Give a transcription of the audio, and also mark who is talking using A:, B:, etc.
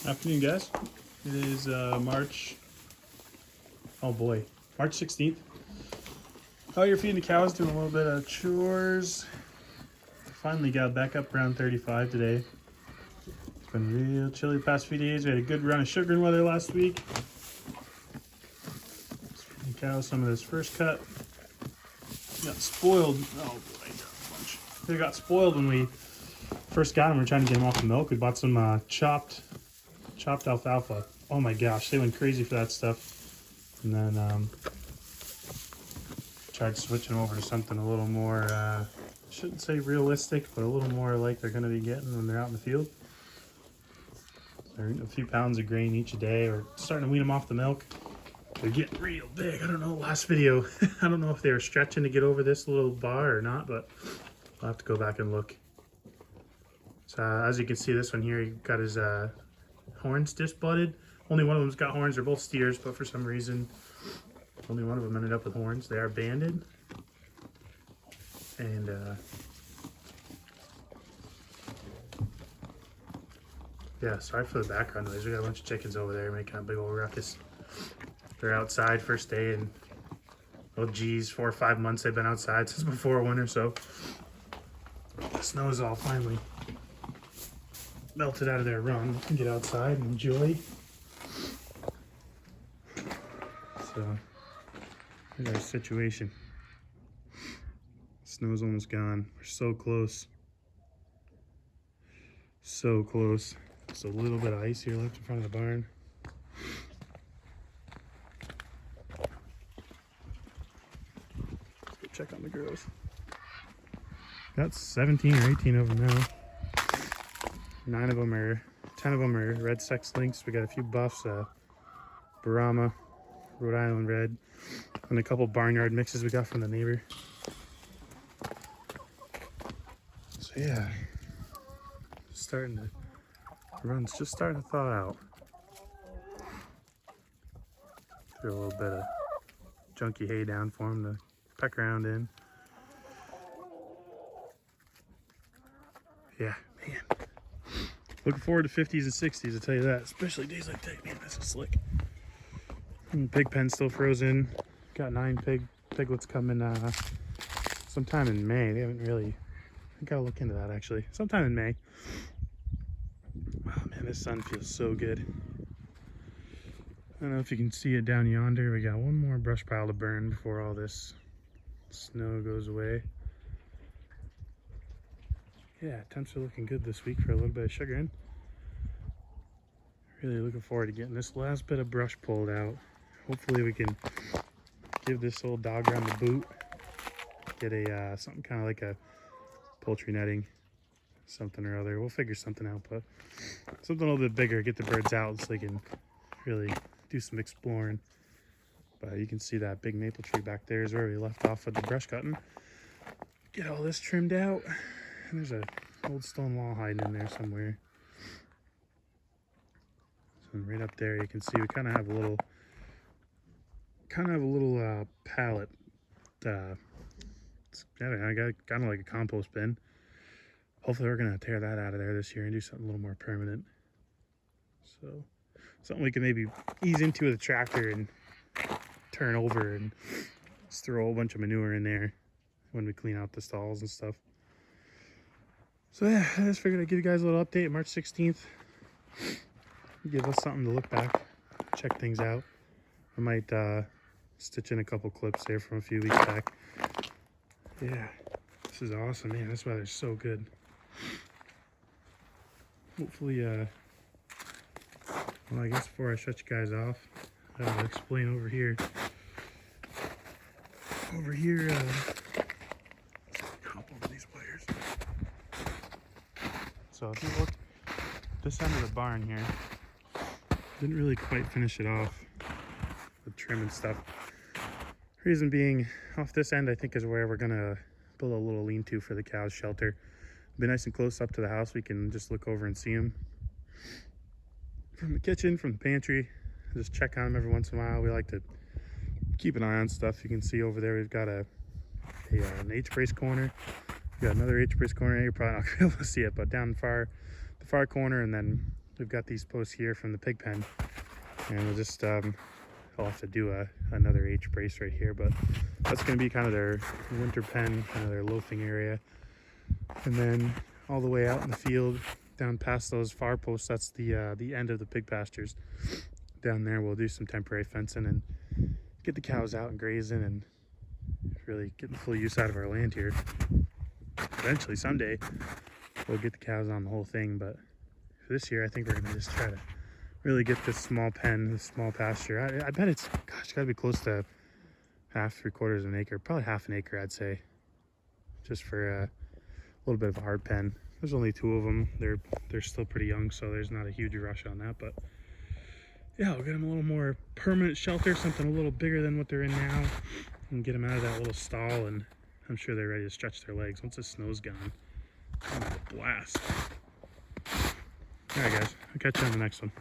A: Afternoon, guys. It is March 16th. Oh, you're feeding the cows, doing a little bit of chores. Finally got back up around 35 today. It's been real chilly the past few days. We had a good run of sugaring weather last week. Feeding the cows some of this first cut. Got spoiled. Oh boy, got a bunch. They got spoiled when we first got them. We were trying to get them off the milk. We bought some chopped alfalfa. Oh my gosh, they went crazy for that stuff. And then tried switching them over to something a little more, shouldn't say realistic, but a little more like they're going to be getting when they're out in the field. They're eating a few pounds of grain each a day, or starting to wean them off the milk. They're getting real big. I don't know, last video, I don't know if they were stretching to get over this little bar or not, but I'll have to go back and look. So as you can see, this one here, he got his horns disbutted. Only one of them's got horns. They're both steers, but for some reason, only one of them ended up with horns. They are banded. And yeah, sorry for the background noise. We got a bunch of chickens over there making a big old ruckus. They're outside first day, and oh geez, 4 or 5 months they've been outside since before winter, so the snow's all finally melted out of their run. They can get outside and enjoy. So here's our situation. Snow's almost gone. We're so close. So close. Just a little bit of ice here left in front of the barn. Let's go check on the girls. Got 17 or 18 of them now. 10 of them are red sex links. We got a few buffs, Brahma, Rhode Island red, and a couple barnyard mixes we got from the neighbor. So yeah, run's just starting to thaw out. Threw a little bit of junky hay down for him to peck around in. Yeah, man. Looking forward to 50s and 60s, I'll tell you that. Especially days like that. Man, this is slick. Pig pen still frozen. Got 9 piglets coming sometime in May. They haven't really... I gotta look into that actually. Sometime in May. Oh man, this sun feels so good. I don't know if you can see it down yonder. We got one more brush pile to burn before all this snow goes away. Yeah, temps are looking good this week for a little bit of sugaring. Really looking forward to getting this last bit of brush pulled out. Hopefully we can give this old dog around the boot. Get a something kind of like a poultry netting, something or other. We'll figure something out, but something a little bit bigger. Get the birds out so they can really do some exploring. But you can see that big maple tree back there is where we left off with the brush cutting. Get all this trimmed out. And there's an old stone wall hiding in there somewhere. So right up there you can see we kind of have a little pallet. I got kind of like a compost bin. Hopefully we're gonna tear that out of there this year and do something a little more permanent. So something we can maybe ease into with a tractor and turn over and just throw a whole bunch of manure in there when we clean out the stalls and stuff. So yeah, I just figured I'd give you guys a little update. March 16th. Give us something to look back, check things out. I might stitch in a couple clips there from a few weeks back. Yeah, this is awesome, man. This weather's so good. Hopefully, well, I guess before I shut you guys off, I'll explain over here. Hop over these wires. So if you look, this end of the barn here, didn't really quite finish it off with trim and stuff. Reason being, off this end I think is where we're gonna build a little lean-to for the cows' shelter. Be nice and close up to the house. We can just look over and see them from the kitchen, from the pantry. Just check on them every once in a while. We like to keep an eye on stuff. You can see over there we've got an H-brace corner. We got another H-brace corner. You're probably not gonna be able to see it, but down the far corner, and then we've got these posts here from the pig pen, and we'll just I'll have to do another H brace right here, but that's going to be kind of their winter pen, kind of their loafing area. And then all the way out in the field, down past those far posts, that's the end of the pig pastures. Down there we'll do some temporary fencing and get the cows out and grazing and really getting full use out of our land here. Eventually, someday, we'll get the cows on the whole thing, but for this year I think we're going to just try to really get this small pen, this small pasture. I bet it's, gosh, got to be close to half, 3/4 of an acre, probably half an acre I'd say, just for a little bit of a hard pen. There's only 2 of them. They're still pretty young, so there's not a huge rush on that, but yeah, we'll get them a little more permanent shelter, something a little bigger than what they're in now, and get them out of that little stall, and I'm sure they're ready to stretch their legs once the snow's gone. Oh, blast. All right, guys, I'll catch you on the next one.